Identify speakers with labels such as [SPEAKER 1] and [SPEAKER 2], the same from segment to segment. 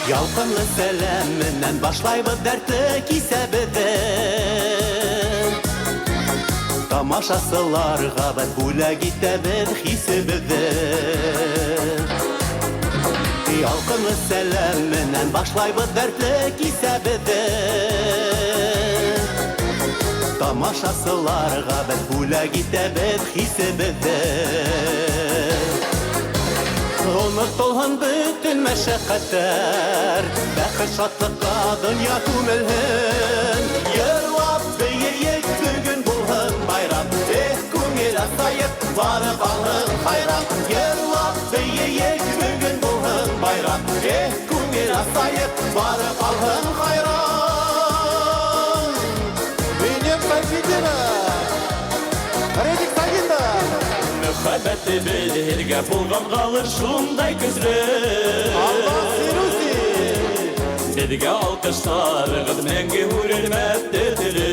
[SPEAKER 1] Ялқынлы сәлемінен башлайбыз дәртті кисәбіздің. Тамашасыларға біз бүләк итәбіз хисебіздің. Ялқынлы сәлемінен башлайбыз дәртті кисәбіздің. Тамашасыларға біз бүләк итәбіз хисебіздің. Онытылған бүтін мәшәқәттәр, бәхет шатлыққа дөнья күмелһен. Йырлап бейейек бүгін булһын байрам, күңел асайып бары қалын хайран. Йырлап бейейек бүгін булһын байрам, күңел асайып бары қалын хайран.
[SPEAKER 2] Бейнем Сайфидина, Редик Сагинда.
[SPEAKER 1] Мәхәббәтті білерге болған қалыр шундай күзлі.
[SPEAKER 2] Аллах Сируси.
[SPEAKER 1] Бедге алқыштарығыз мәңгі үрілмәтті тілі.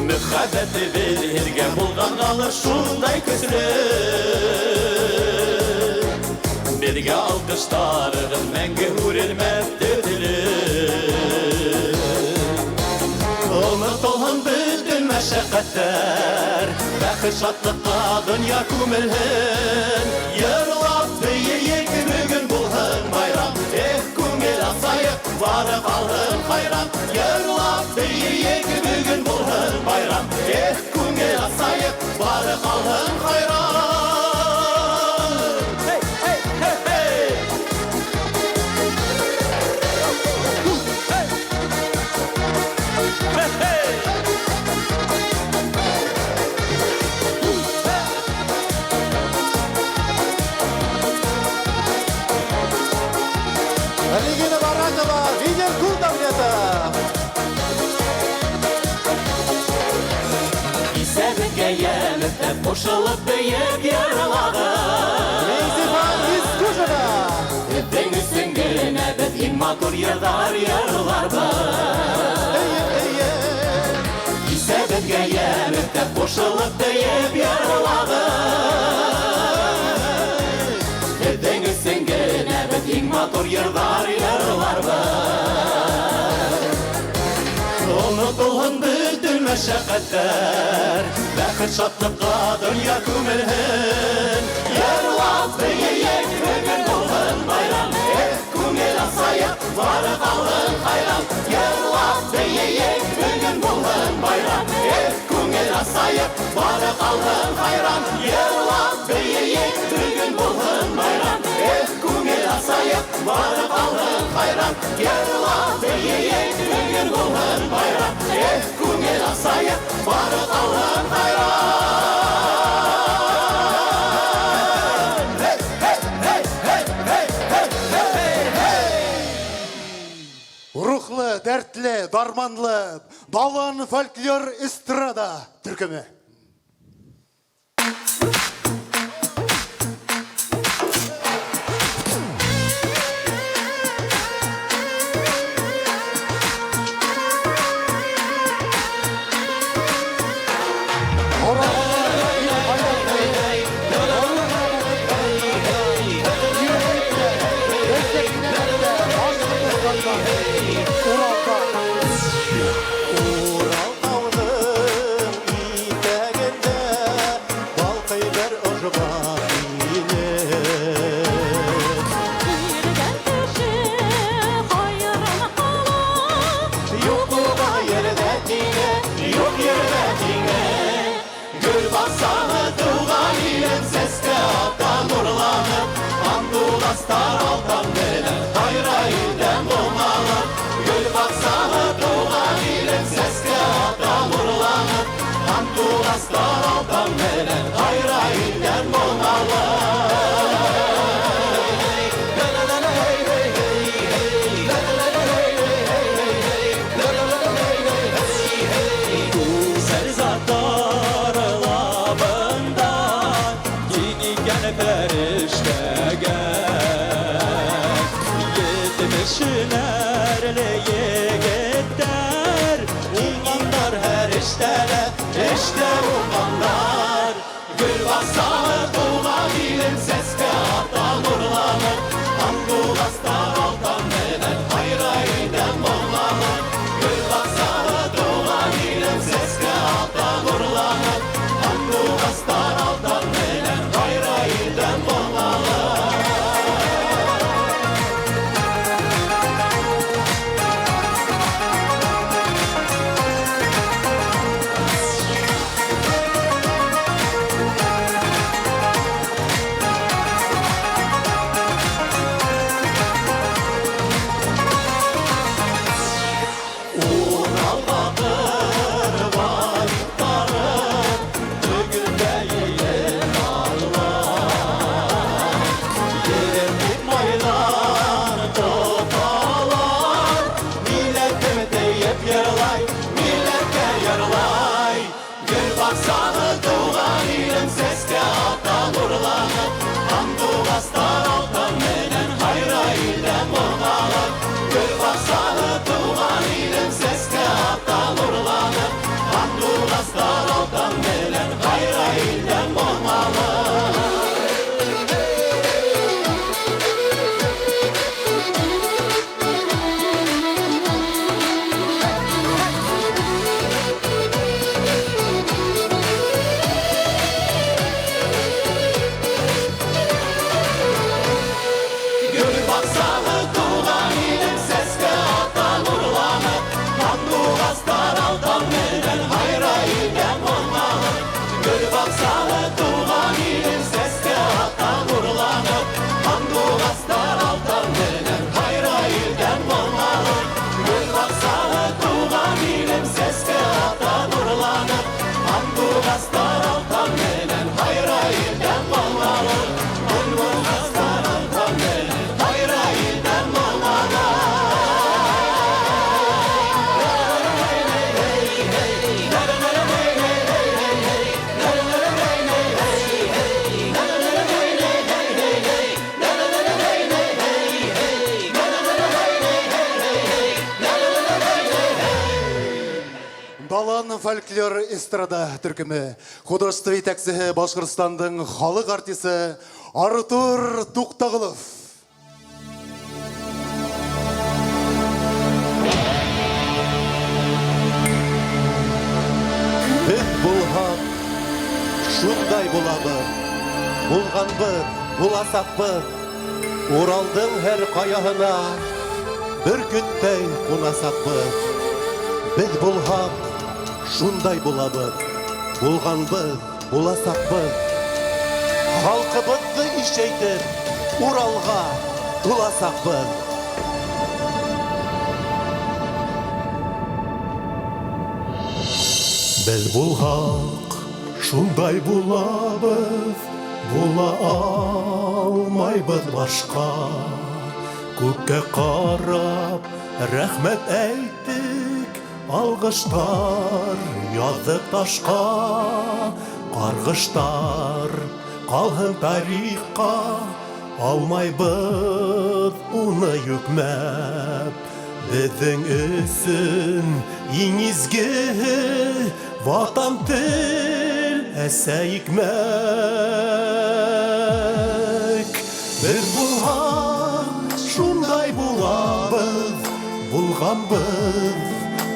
[SPEAKER 1] Мәхәббәтті білерге болған қалыр шундай күзлі. Бедге алқыштарығыз мәңгі үрілмәтті тілі. Ұмытылған бүтін мәшәқәттәр, бәхет шатлыққа дөнья күмелһен. Йырлап бейейек бүгін булһын байрам, күңел асайып бары қалын хайран. Йырлап бейейек бүгін булһын байрам, күңел асайып бары қалын хайран.
[SPEAKER 2] Регина Баранова, Винер Кулдавлета.
[SPEAKER 1] Исәбеткә ямәттә қошылып бейеп йырлағын.
[SPEAKER 2] Лейзифан Искужина.
[SPEAKER 1] Бедің үсін генә бет иң матур йырдар йырларбыз. Исәбеткә ямәттә қошылып бейеп йырлағын. Бедің үсін генә бет иң матур йырдар йырларбыз. Онытылған бүтін мәшәқәттәр, бәхет шатлыққа дөнья күмелһен. Йырлап бейейек бүгін булһын байрам, күңел асайып бары қалын хайран. Йырлап бейейек бүгін булһын байрам, күңел асайып бары қалын хайран. Йырлап бейейек бүгін булһын байрам, күңел асайып бары қалын хайран. Йырлап бейейек бүгін булһын байрам, күңел асайып бары қалын хайран.
[SPEAKER 2] Рухлы, дәртлі, дарманлы, балан фольклор эстрада түркімі.
[SPEAKER 1] Астар алтан белен, қайра елден болмалып, гүл бақсаны туған елін сәске атам ұрланып. Астар алтан белен, қайра елден болмалып. Güzel zatlar labında, yeni gene perişte gel. Handugazlar altan menen hayra ilden bolmalı Gül baksağı tuğan ilim seske ata nurlanır Handugazlar altan menen hayra ilden bolmalı Handugazlar altan menen hayra ilden bolmalı
[SPEAKER 2] Далан фольклор эстрада түркімі. Художество етәксігі Башқұртстандың халық артисі Артур Туқтағылов.
[SPEAKER 3] Біз бұлғап, шуңдай бұлабы, бұлғанбы, бұласақпы, Уралдың әр қаяғына бір күттей қунасақпы. Біз бұлғап, шуңдай бұлабы, бұлғанбы, бұласақпы, Халқыбызды ішейтіп, Уралға ұласақпы. Біз бұлғақ, шуңдай бұлабыз, бұла алмайбыз башқа. Көкке қарап, рәхмет әйттік, алғыштар язып ташқа. Қарғыштар қалғын тарихқа, алмайбыз уны юкмәп. Біздің өсін еңізге ватан тіл әсәйікмәк. Біз бұлған шундай бұлабыз, бұлғанбыз,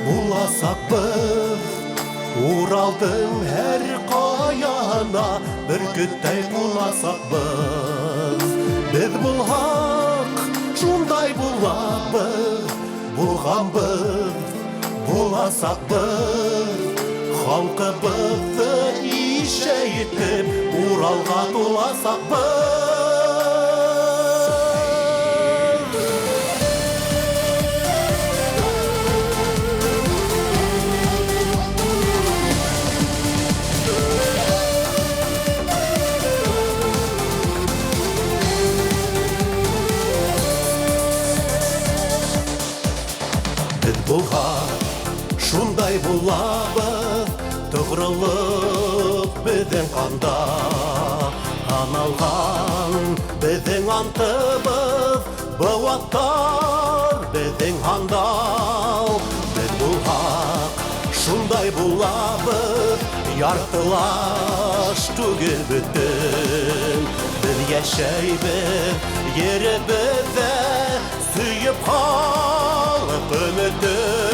[SPEAKER 3] бұласақбыз. Уралдың әр қаяна бір күттей қунасақбыз. Біз бұлғақ шундай бұлабыз, бұлғанбыз, бұласақбыз. Халқыбызды ішейтіп, Уралға туласақбыз. Біз бұлғақ шундай бұлабыз, тұғрылық біздің қанда. Аналған біздің антыбыз, бұлаттар біздің андал. Біз бұлғақ шундай бұлабыз, яртылаш түгел бүтін. Біз яшайбыз ерібізді, сүйіп халық үмітін.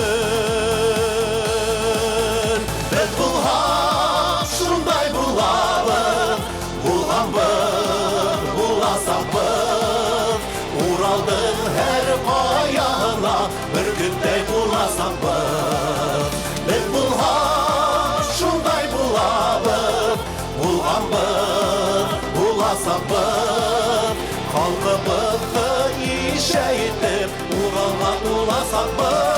[SPEAKER 3] Біз бұлғақ шундай бұлабыз, бұлғанбыз, бұласақбыз. Уралдың әр қаяғына бір күттей қунасақбыз. Біз бұлғақ шундай бұлабыз, бұлғанбыз, бұласақбыз. Халқыбызды ішейтіп, Уралға туласақбыз.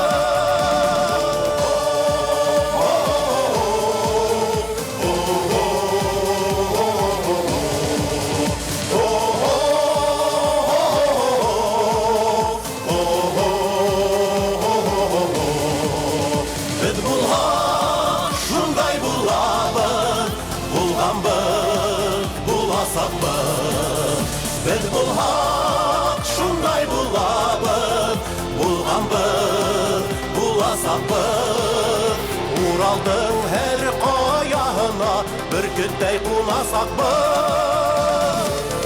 [SPEAKER 3] Біз бұлғақ шундай бұлабыз, бұлғанбыз, бұласақбыз. Біз бұлғақ шундай бұлабыз, бұлғанбыз, бұласақбыз. Уралдың әр қаяғына бір күттей қунасақбыз.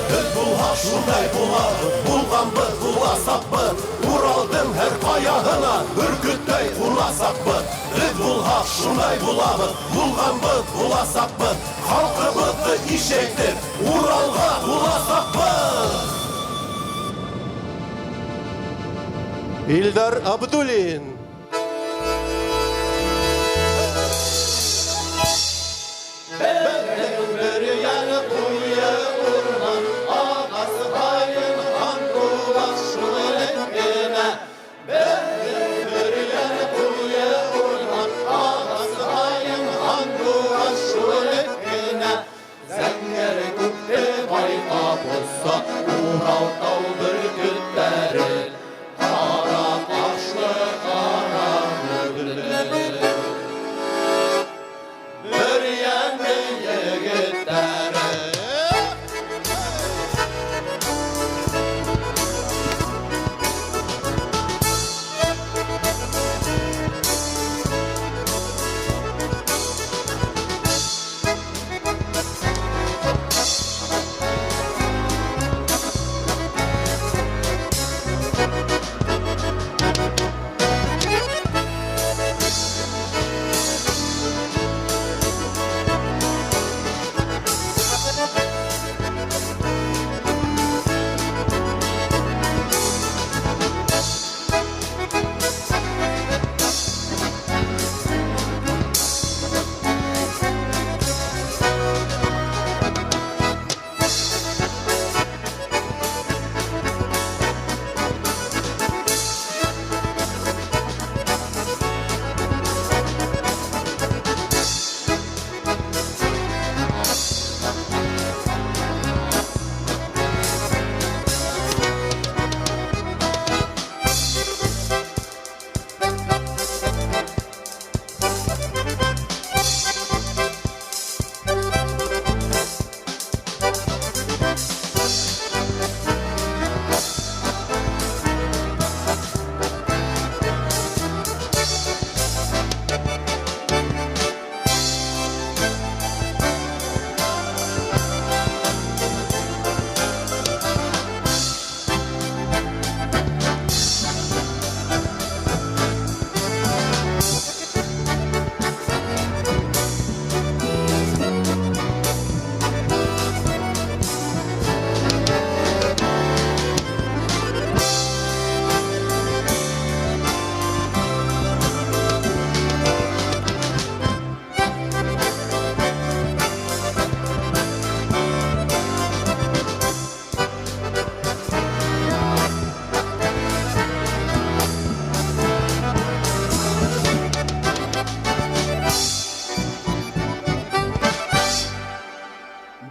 [SPEAKER 3] Біз бұлғақ шундай бұлабыз, бұлғанбыз, бұласақбыз. Уралдың әр қаяғына бір күттей қунасақбыз. Біз бұлғақ шундай бұлабыз, бұлғанбыз, бұласақбыз. Халқыбызды ішейтіп, Уралға ұласақбыз. Илдар Абдулин. Бәрін бір яны қойы ұрман, ағасы қайын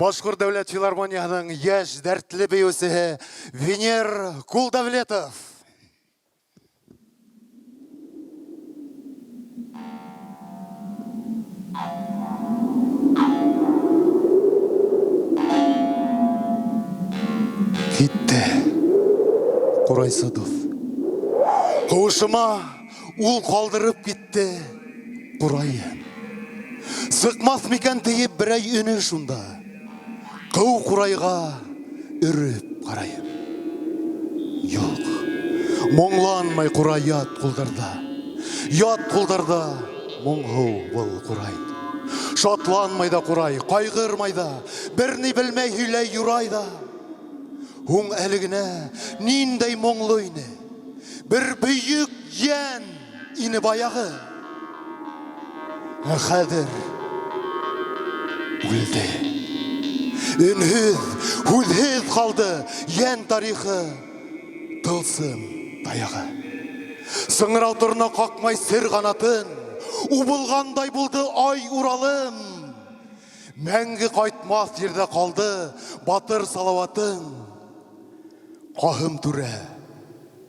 [SPEAKER 2] Башқұрт дәулет филармонияның еш дәртлі бейусі Венер Кулдавлетов. Кетті Құрайсыдов. Қуышыма ұл қалдырып кетті Құрайым. Сықмас мекен тейіп бірай үні шында. Қау Құрайға үріп қарайым. Йоқ, мұңланмай Құрай ят құлдарда. Ят құлдарда мұңғау бұл Құрай. Шатланмайда Құрай, қайғырмайда, бірні білмей хүлей юрайда. Оң әлігіне ниндей мұңлы үйні, бір бүйік ен ині баяғы. Қадір өлді. Үнхіз, хүлхіз қалды ен тарихы, тылсым таяғы. Сыңырау тұрына қақмай сір қанатын, ұбылғандай болды ай уралым. Мәңгі қайтмас жерде қалды батыр салауатын. Қағым түрі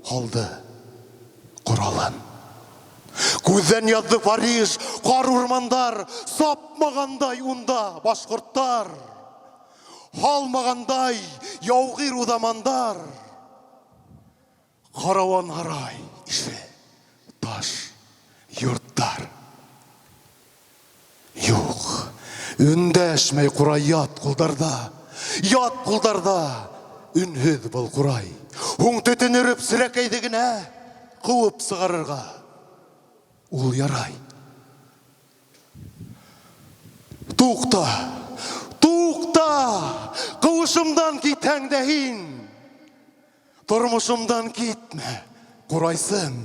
[SPEAKER 2] қалды құралын. Көзден язды Париж, қар ұрмандар, сапмағандай ұнда башқұрттар. Қалмағандай яуғир ұдамандар. Қарауан арай іші таш юрттар. Йоқ, үндәшмей Құрай ят құлдарда, үнхіз бұл Құрай. Оң төтін үріп сірәкейдігіне қуып сығарырға ол ярай. Туқта, қуышымдан кетәңдәйін. Тұрмышымдан кетме, Құрайсым.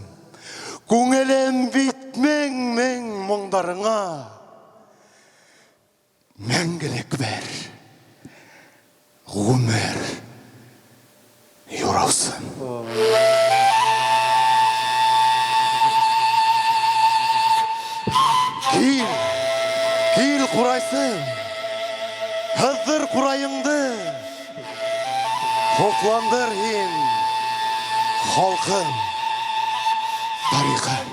[SPEAKER 2] Көңілім бітмең мұңдарыңа. Мәңгілік бер, ғұмыр юраусын. Кел Құрайсым, хызыр Құрайыңды, хоқландыр ен, халқым, тарихым.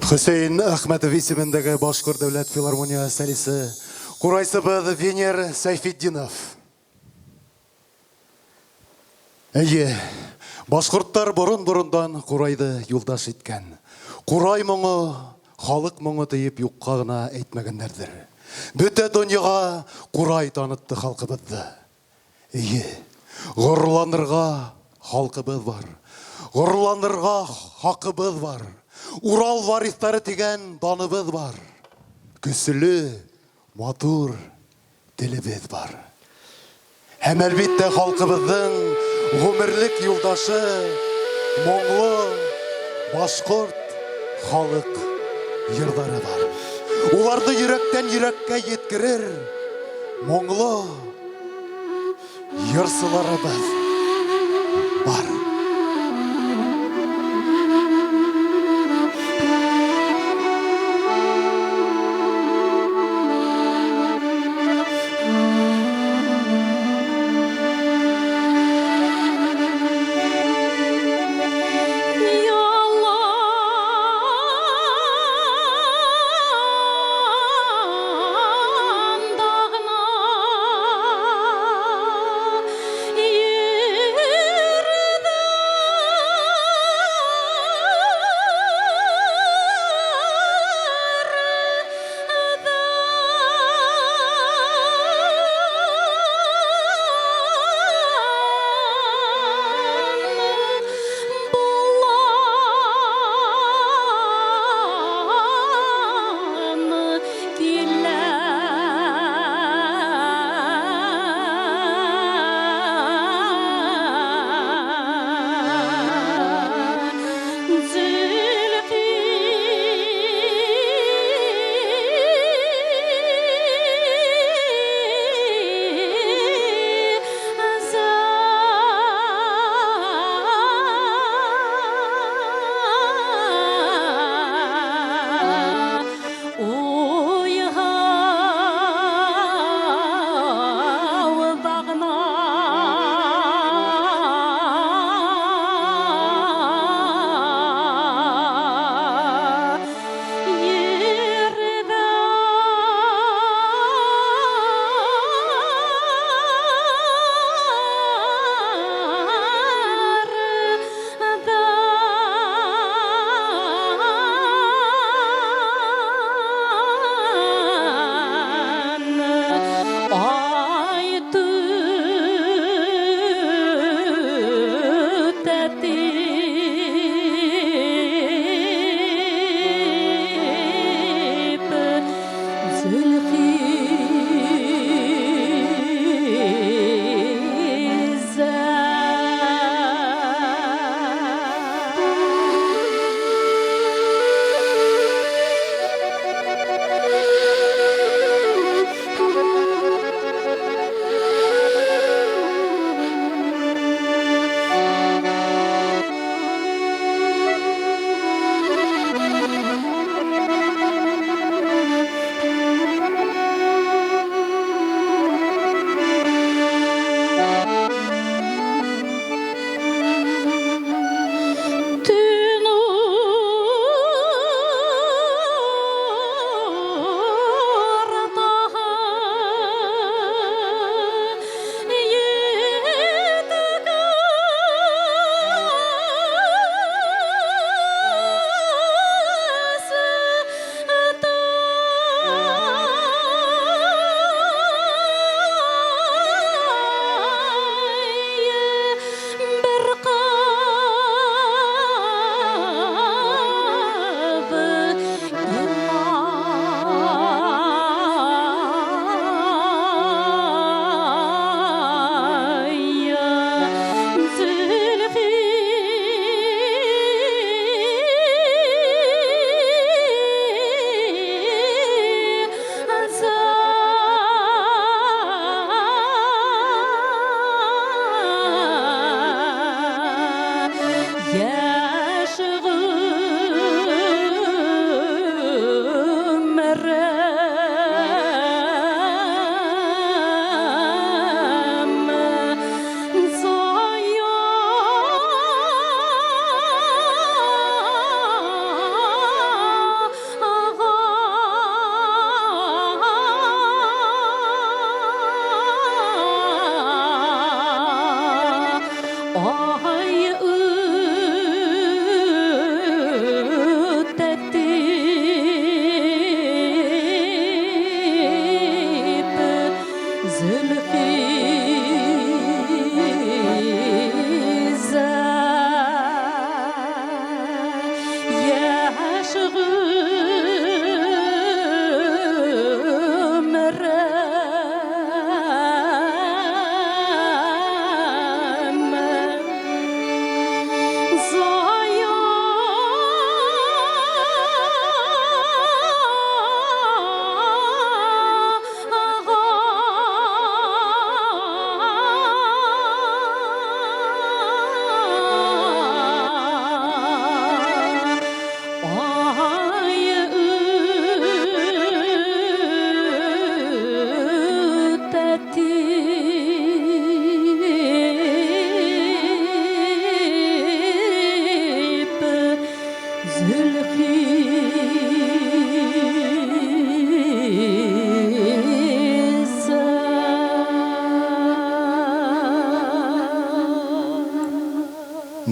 [SPEAKER 2] Хусейн Ахмәтов исемендәге Башкорт дәүләт филармония солисты Курайсыбыз Венер Сайфетдинов. Әйе, башкорттар борын-борындан Курайды юлдаш иткән. Курай моңы, халык моңы диеп юкка гына әйтмәгәннәрдер. Бөтә дөньяга Курай танытты халкыбызны. Әйе, горурланырга халкыбыз бар. Горурланырга хакыбыз бар. Урал варислары дигән даныбыз бар. Көчле, матур телебез бар. Һәм әлбәттә халкыбызның гомерлек юлдашы моңлы башкорт халык йырлары бар. Уларды йөрәктән йөрәккә yetkерер моңлы йырсыларыбыз бар.
[SPEAKER 4] Yürüdüm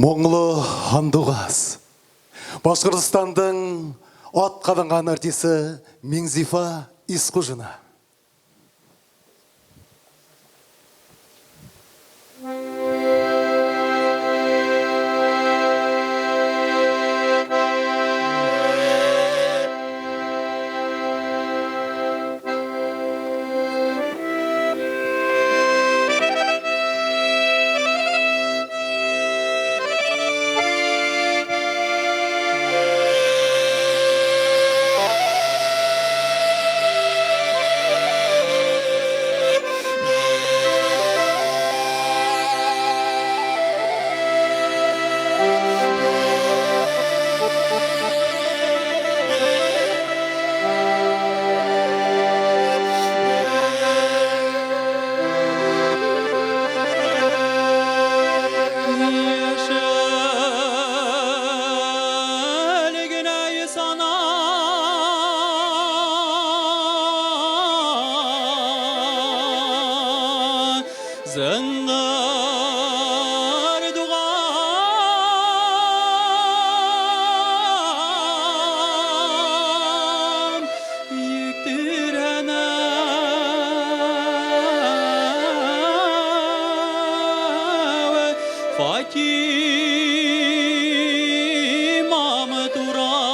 [SPEAKER 2] Моңлы андуғас. Башқұртстандың от қадынған артисі Меңзифа Исқужина.
[SPEAKER 1] Zıngar duam yüktirene Fakim Ahmet Urat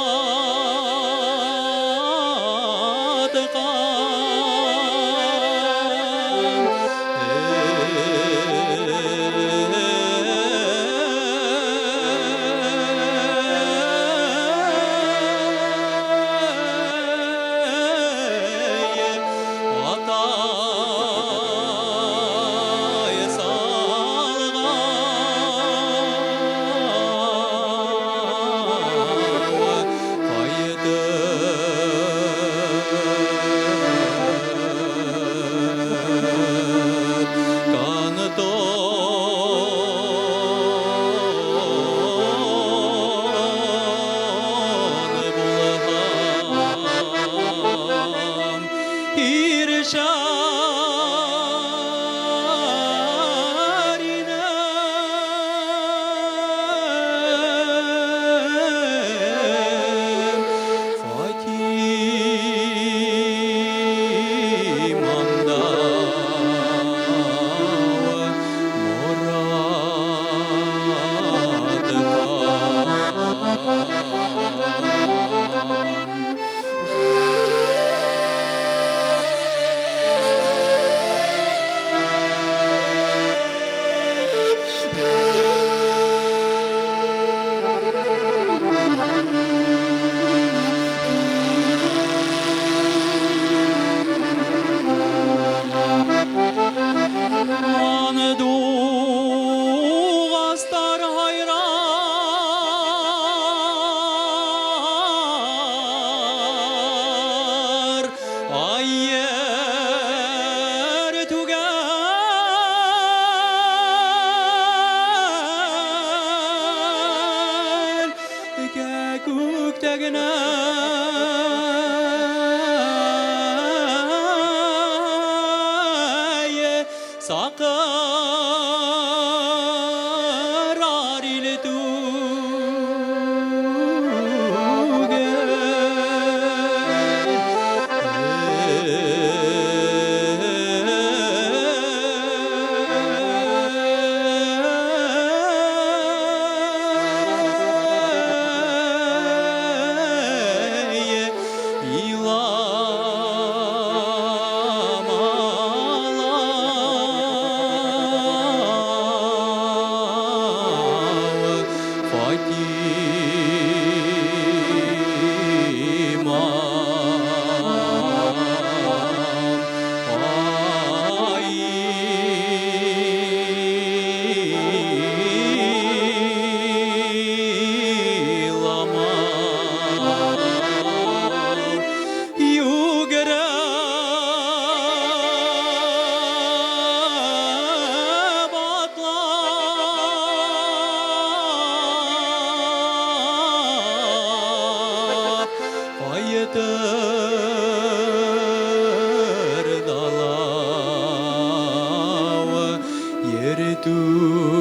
[SPEAKER 4] tuge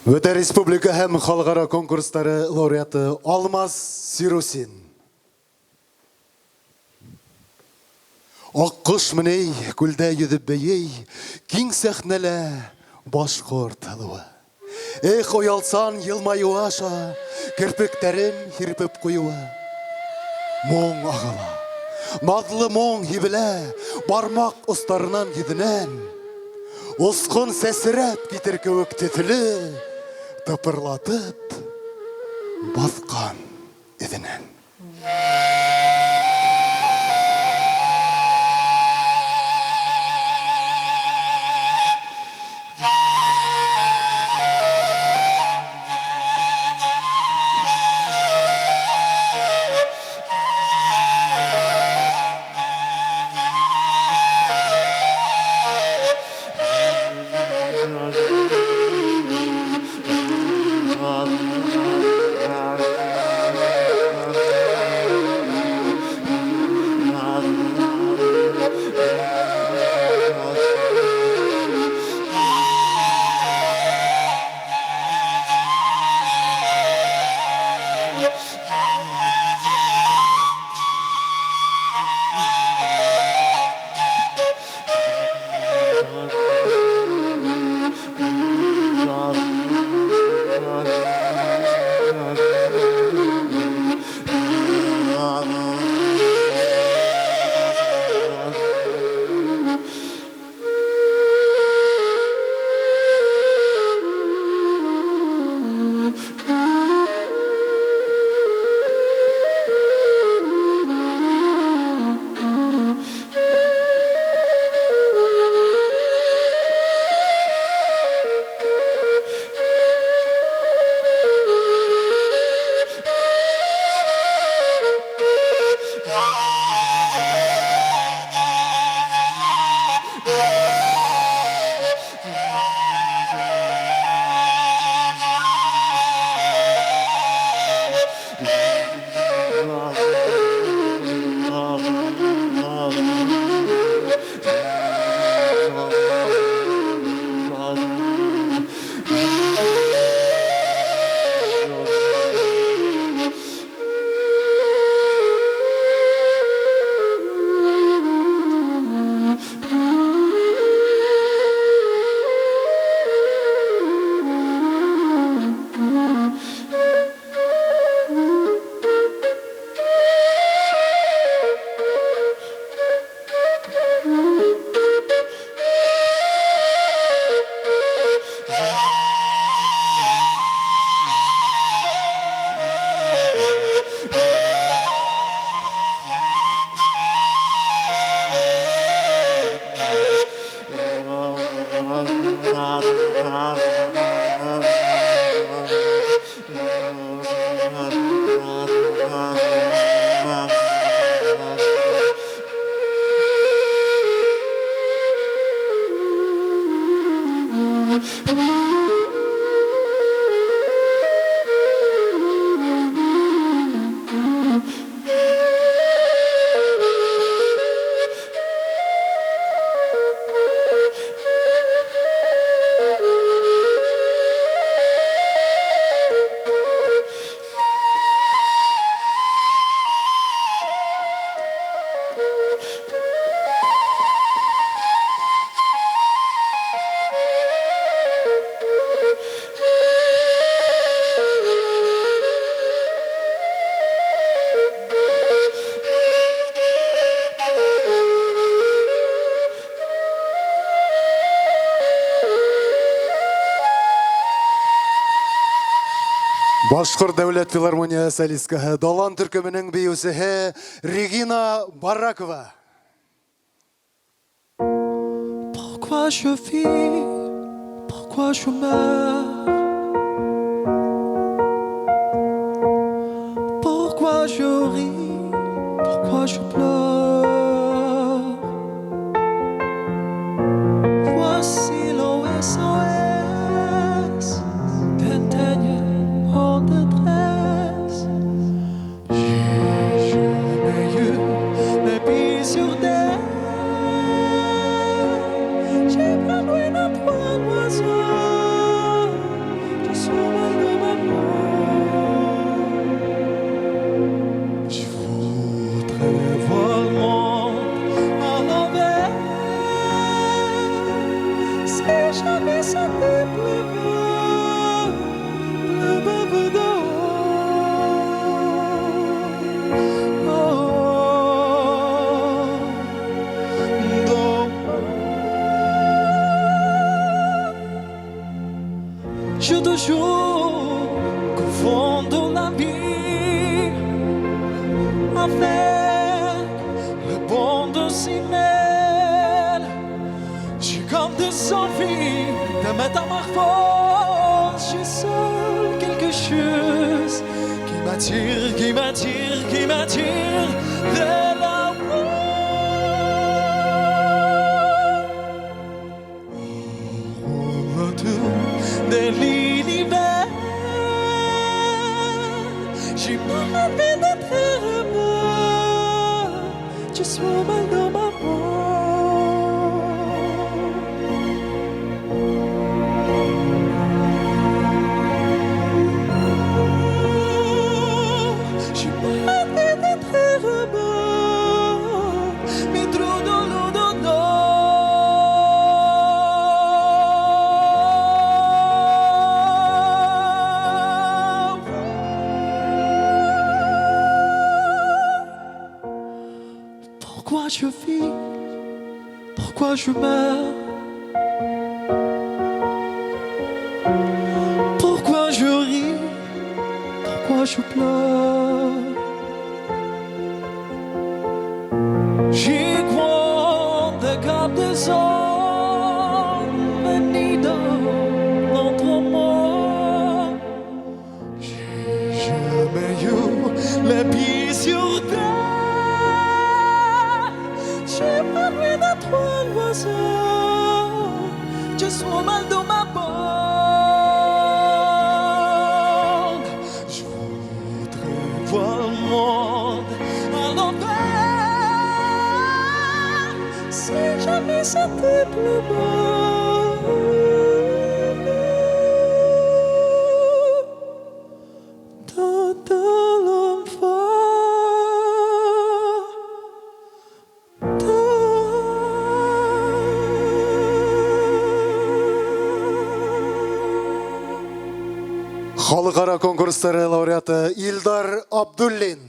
[SPEAKER 2] Өте республика һәм халыкара конкурстары лауреаты Алмаз Сирусин. Аккош меней, күлдә йөҙөп бейей, киң сәхнәлә башҡорт һылыуы. Эх, оялсан йылмайыуы аша, керпектәрен һирпеп ҡуйыуы. Моң ағыла, наҙлы моң һибелә, бармаҡ остарынан йөҙөнән. Осҡон сәсерәп китер кеүек төҫлө, тыпырлатып баҫҡан эҙенән. Башқұр дәулет филармония солисткаһы, Далан төркеменең биюсеһе Регина Баракова.
[SPEAKER 4] Pourquoi je vis, pourquoi je meurs, pourquoi je ris, pourquoi je pleure. Voici l'OSOS d'un dernier en détresse. J'ai jamais eu les pieds sur terre. J'ai pas loin d'un toit d'oiseau. Je suis mal de ma peau. Je voudrais voir le monde à l'envers. Si jamais ça te plaît pas, je te jure qu'au fond de la vie, avec le bon de s'y mêle, j'ai comme des envies de métamorphose. J'ai seul quelque chose qui m'attire, qui m'attire, qui m'attire vers l'amour. Au retour de l'univers, j'ai pas envie d'être heureux. Je suis mal dans ma peau. J'ai pas envie d'être heureux, mais trop dans l'eau dans Pourquoi je vis, pourquoi je meurs, pourquoi je ris, pourquoi je pleure. J'y crois des cap des hommes ni dans notre monde. J'ai jamais eu les pieds sur terre. J'ai pas loin d'un toit d'oiseau. Je suis mal dans ma bande. Je voudrais voir le monde à l'envers. Si jamais ça te plaît pas, dans l'enfer.
[SPEAKER 2] Халықара конкурстары лауреаты Илдар Абдуллин.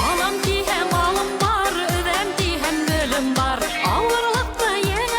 [SPEAKER 5] Alam ki hem alım var, öğren ki hem bölüm var. Ağırlıklı yine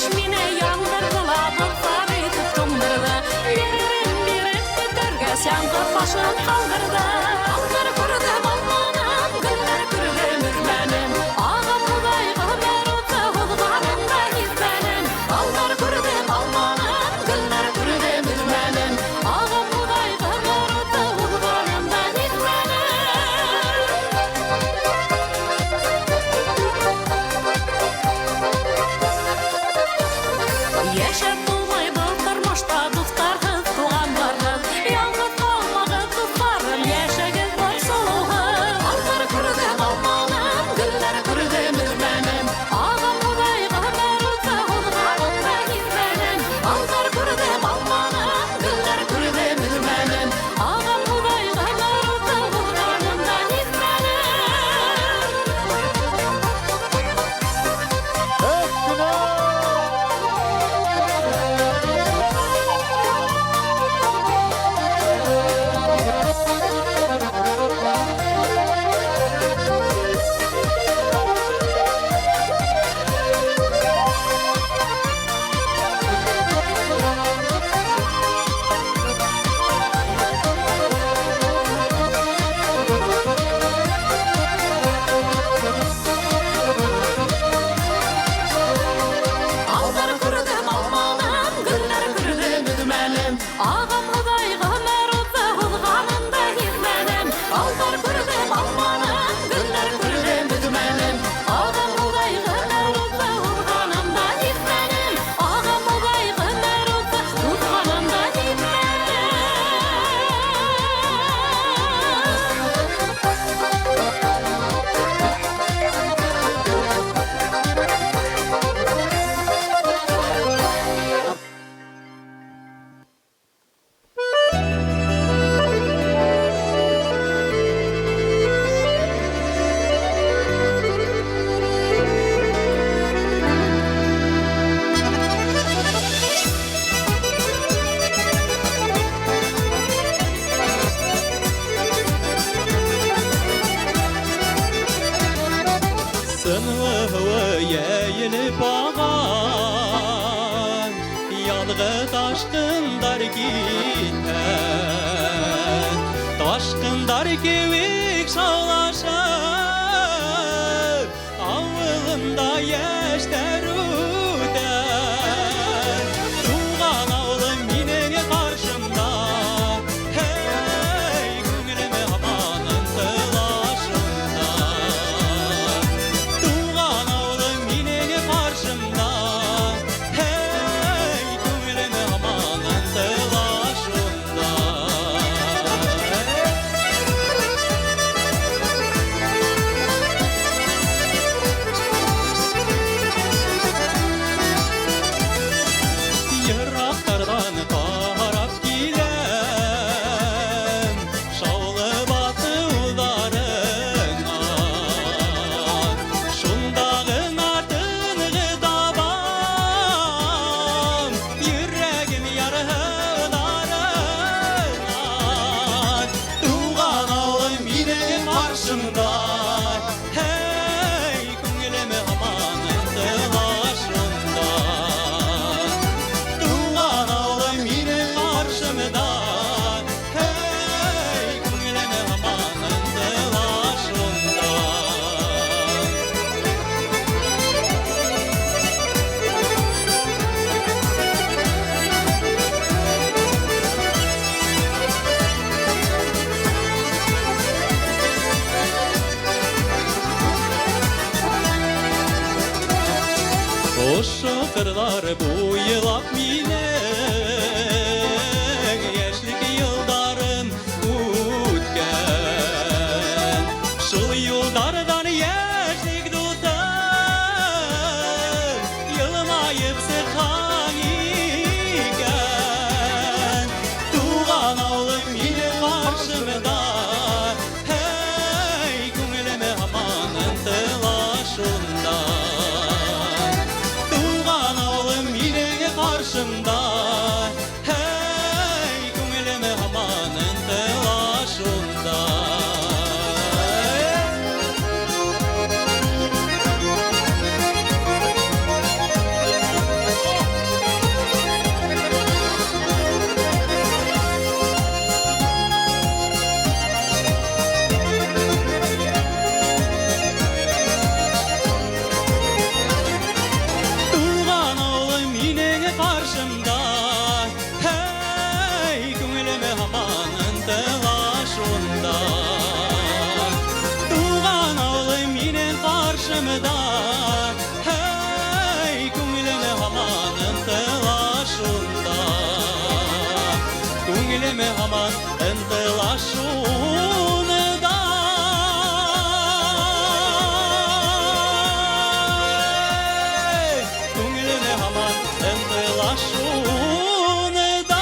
[SPEAKER 5] Taş mine yandırdıla bulutlar etip dumdırdı. Yerin birin bitirge syandı başın kaldırdı. Allar kurdum almanım, günler kürdüm ürmenim. Ağam Hudayga merutı hulgarında hizmenim. Allar kurdum almanım, günler kürdüm ürmenim. Ağam Hudayga merutı hulgarında hizmenim. Yaşap bulmay былтырмышта дуҫтарһыҙ туғандарһыҙ, ялғыҙ ҡалмағыҙ дуҫтарым, йәшәгеҙ бар солоуһыҙ. Алдар күрҙем алманым, гөлләр күрҙем өрмәнем, ағам Худайға мәрүзә һуҙғанында һиҙмәнем. Алдар күрҙем алманым, гөлләр күрҙем өрмәнем, ағам Худайға мәрүзә һуҙғанында һиҙмәнем. Алдар күрдем алманым, гөлләр күрдем өҙмәнем, ағам Худайға мәрүзә һуҙғанында һиҙмәнем. Алдар күрдем алманым, гөлләр күрдем өҙмәнем, ағам Худайға мәрүзә һуҙғанында һиҙмәнем. Ағам Худайға мәрүзә һуҙғанында һиҙмәнем.
[SPEAKER 1] Sınlı hıvıya yenip ağan, yalgı taşkınlar giten, taşkınlar kevik şağlaşır, avılında yaşlar öder. Tuğan oğlum yine karşımda, hey gönlüme amanın tılaşında. Tuğan oğlum yine karşımda, hey gönlüme amanın tılaşında. Yıraklardan qarab kilem, şauli batıularına. Şundağın ardını tabam, yüreğim yarılarına. Tuğan oğlum yine karşımda, hey gönlüme amanın tılaşında. Tuğan oğlum yine karşımda, hey gönlüme amanın tılaşında. Ошо кырлар буйлап минең яшьлек йылдарым үткән. Шул юлдардан яшьлек дусым йылмаеп сыхан икән. Туган авылым минең каршымда, hey күңелемә һаман ынтылашында. Tuğan oğlum yine karşımda, hey gönlüme amanın telaşında.
[SPEAKER 6] Көңіліме аман ынтылашуны да Көңіліме аман ынтылашуны да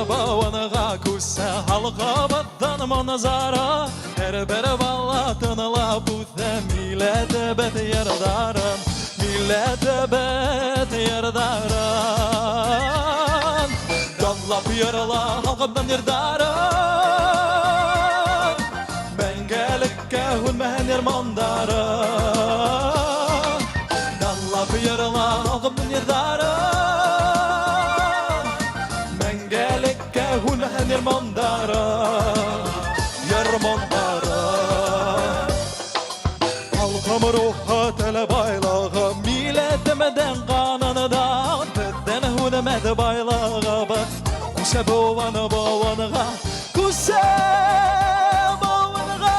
[SPEAKER 6] Бауаныға күсі халқабаттан моназара Әрбір бала тынылап үтті милеті бәт ердарын Милеті бәт ердарын Данлап ерла халқымдан ердарын Мәңгәлікке үлмән ермандарын Данлап ерла халқымдан ердарын Hulmen yermandara Halkım ruha tele baylağı Milletimden kanını da Tütten hulmed baylağı Kuşe boğanı boğanığa Kuşe boğanığa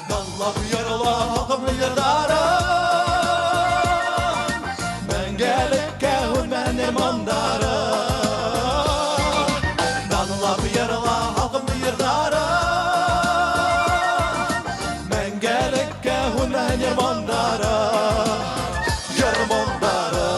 [SPEAKER 6] Dallap yarıla halkım yırdara Ben gelikke hulmen yermandara Yarala halkım yırdara Mengelikке hulmen yermandara Yermandara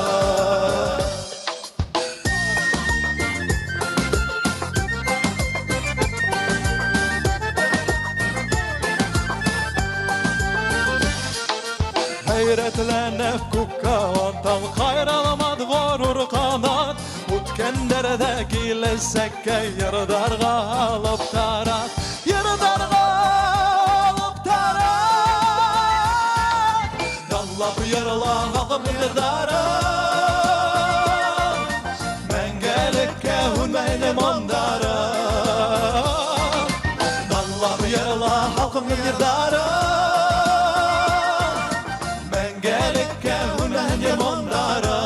[SPEAKER 6] Hayretlenip kukkavantan Kayralamadı gorur kanat Utkenderdeki lesekke Yırdarga alıp tarat Yırdarga alıp tarat Dallap yarıla halkım yırdara Mengelikke hulmeyni mandara Dallap yarıla halkım yırdara Mengelikke hulmeyni mandara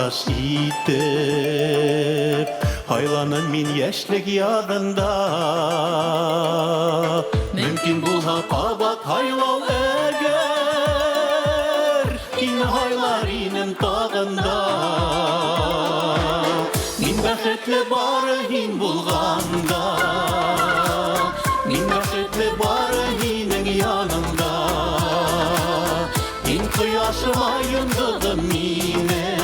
[SPEAKER 3] Adaş itip Haylanın min yeşlik yadında Mümkün bulha kabak haylav eger İn haylar inin tağında Min bəxtli barı hin bulğanda Min bəxtli barı hinin yanında İn kıyaşıma yındığım minin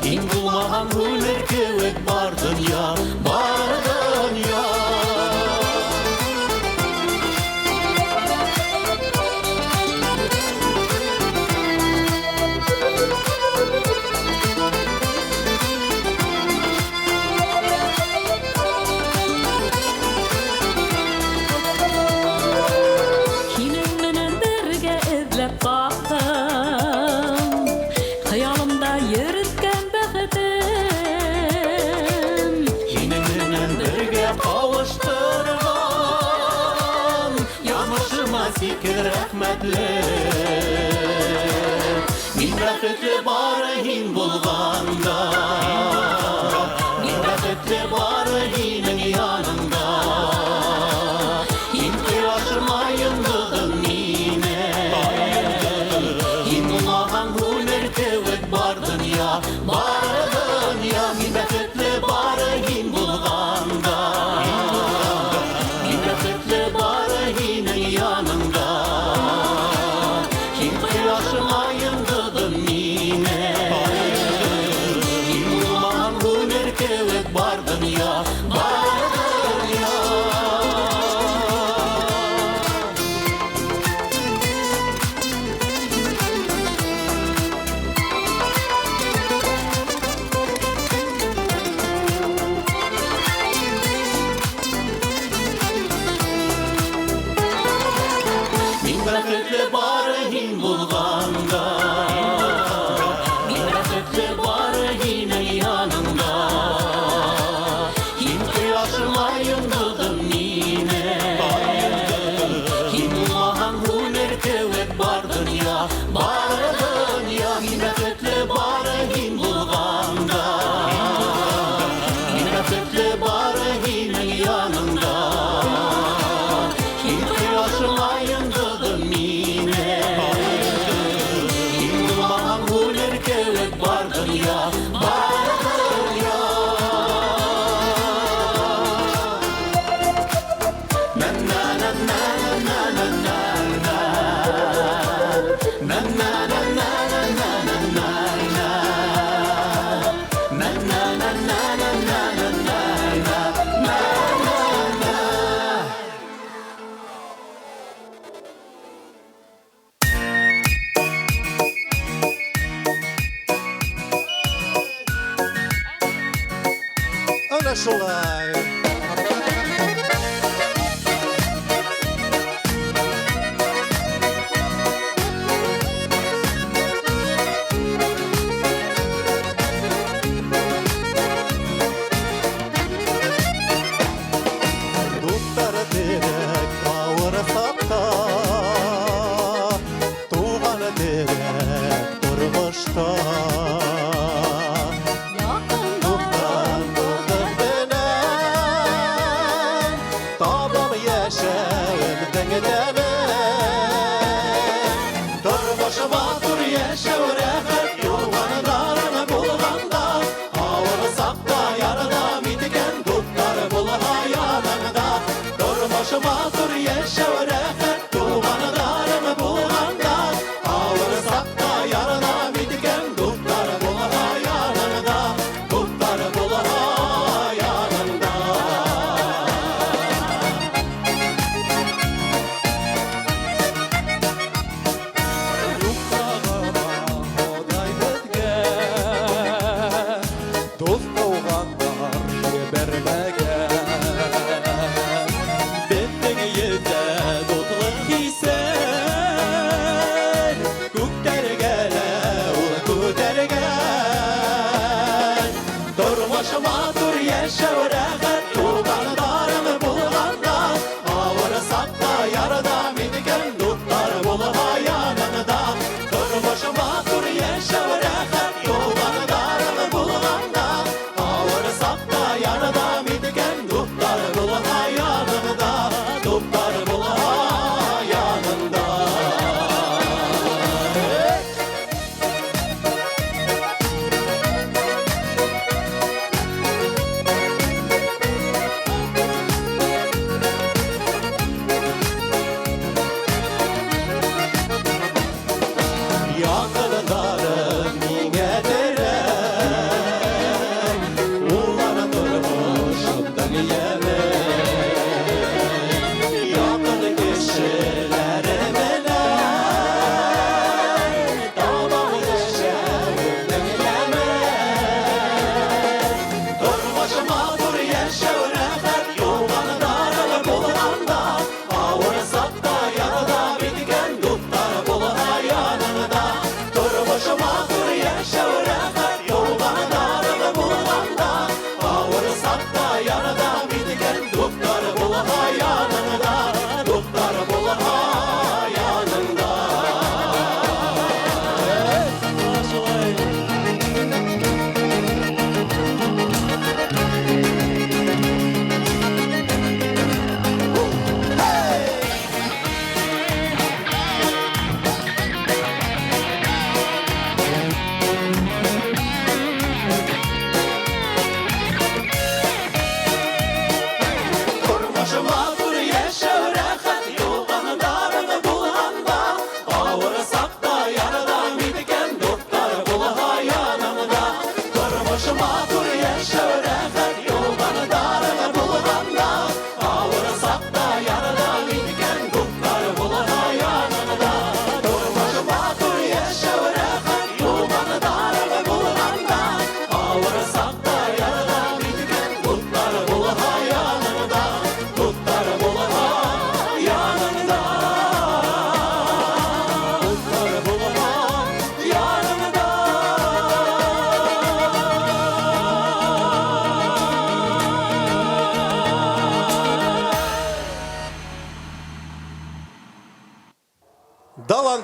[SPEAKER 3] İn bulmağan hüner kevek bardın ya Bardın ya
[SPEAKER 5] Kimin menen birge izlep baktım Hayalımda yürütken bəxtim
[SPEAKER 3] Yeniminen birge kavuşturgan Yanlışıma sikir rahmetli Min bəxtli barı hin bulğanda Min bəxtli barı hinin yanında Hin kıyaşıma yındığım mine Hin bulmağan hüner kevek bardın ya Bardın ya Min bəxtli barı hin bulğanda Min bəxtli barı hinin yanında Hin kıyaşıma yındığım mine Hin bulmağan hüner kevek bardın ya Bardın ya Min bəxtli barı hin bulğanda Min bəxtli barı hinin yanında Hin kıyaşıma yındığım mine Hin bulmağan hüner kevek bardın ya Bardın ya Min bəxtli barı hin bulğanda Min bəxtli barı hinin yanında Hin kıyaşıma yındığım mine Hin bulmağan hüner kevek bardın ya Bardın ya Na na na na na na na na Na na na na na na na na Na na na na na na na na
[SPEAKER 6] Ana şolay
[SPEAKER 3] Dostlar terek kavara sapta Tuğan terek durmuşta Dostlar dostlar benen Tabam yaşayım dengedenen Durmuşuma dur yaşav rehber Yolganı darını bulganda Havara sapta yarada mitiken Dostlar bulha yanında Durmuşuma dur yaşav rehber Yolganı darını bulganda Havara sapta yarada mitiken Dostlar bulha yanında Dostlar bulha yanında
[SPEAKER 6] Dost doğanlar bermegen Benden yerde dotluk isen Kuktergele ula kutergen Durmuşuma dur yaşav rehat Tuğanı darını bulganda Avara sakta yarada miniken Dutlar bulha yanında Durmuşuma dur yaşav rehat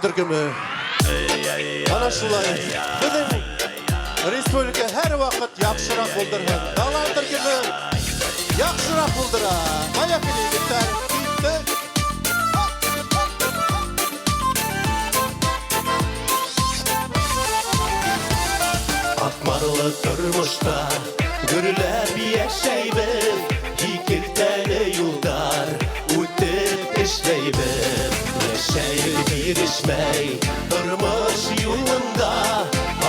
[SPEAKER 2] türkümü. Ana şulay. Bizim Respublika her vaqt yaxshiroq bo'ldirgan. Davlat türkümü yaxshiroq bo'ldira. Maya filmliklar bitti.
[SPEAKER 3] Akmarlı durmuşta Gürlep yaşayıp Hikirteli yollar Ütüp işleyip Yaşayıp bir işmey Durmuş yolunda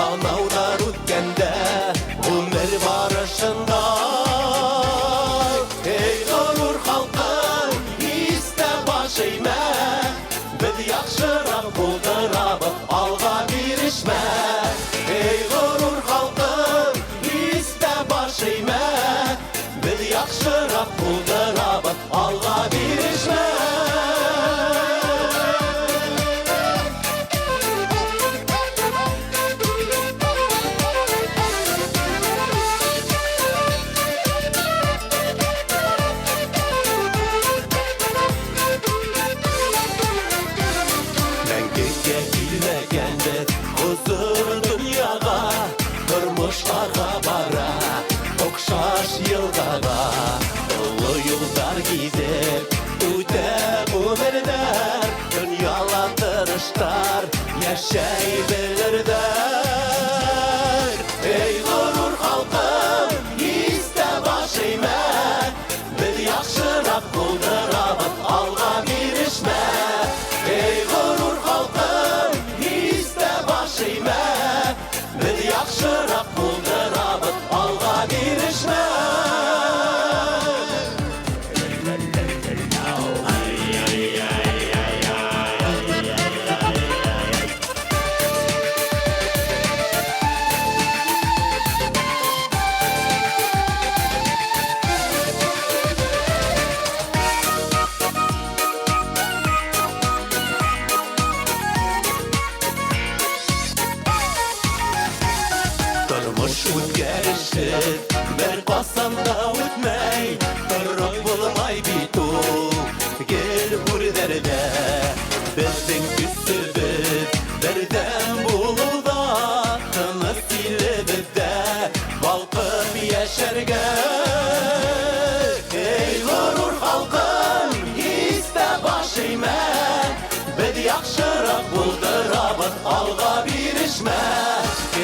[SPEAKER 3] Anavlar ütkende Ömür barışında Ey olur halkın İste başıyma Biz yaxşırak buldurab Alga bir işme Ey gurur halkım iste başıyma Biz yaxşırak buldurab Alga bir işme Mengege bilmegende huzur dünyaga Durmuşlarga bara okşaş yıldaga Ulu yıllar gidip üte ömürler Dünyalandırışlar yaşayabilirler Ey gurur halkım iste başıyma Biz yaxşırak buldurab alga birişme Ey gurur halkım iste başıyma Biz yaxşırak buldurab alga birişme Durmuş ütgerişi bir basanda ütmey Durrup bulmay bitu gel hurderde Bizden küsübüz birden buluda Tınız silibizde balkıp yaşarga Ey gurur halkım iste başıyma Biz yaxşırak buldurab alga birişme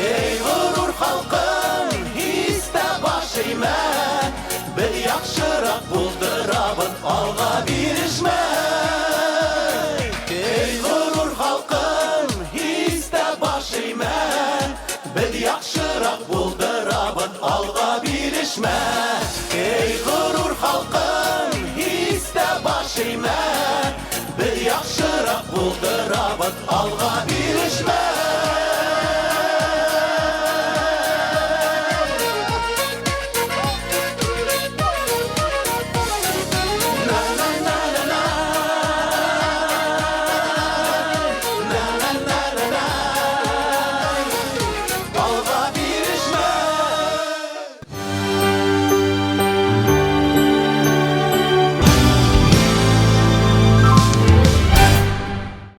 [SPEAKER 3] Ey gurur halkım iste başıyma Biz yaxşırak buldurab alga birişme Ey gurur halkım iste başıyma Biz yaxşırak buldurab alga birişme Ey gurur halkım iste başıyma Biz yaxşırak buldurab alga birişme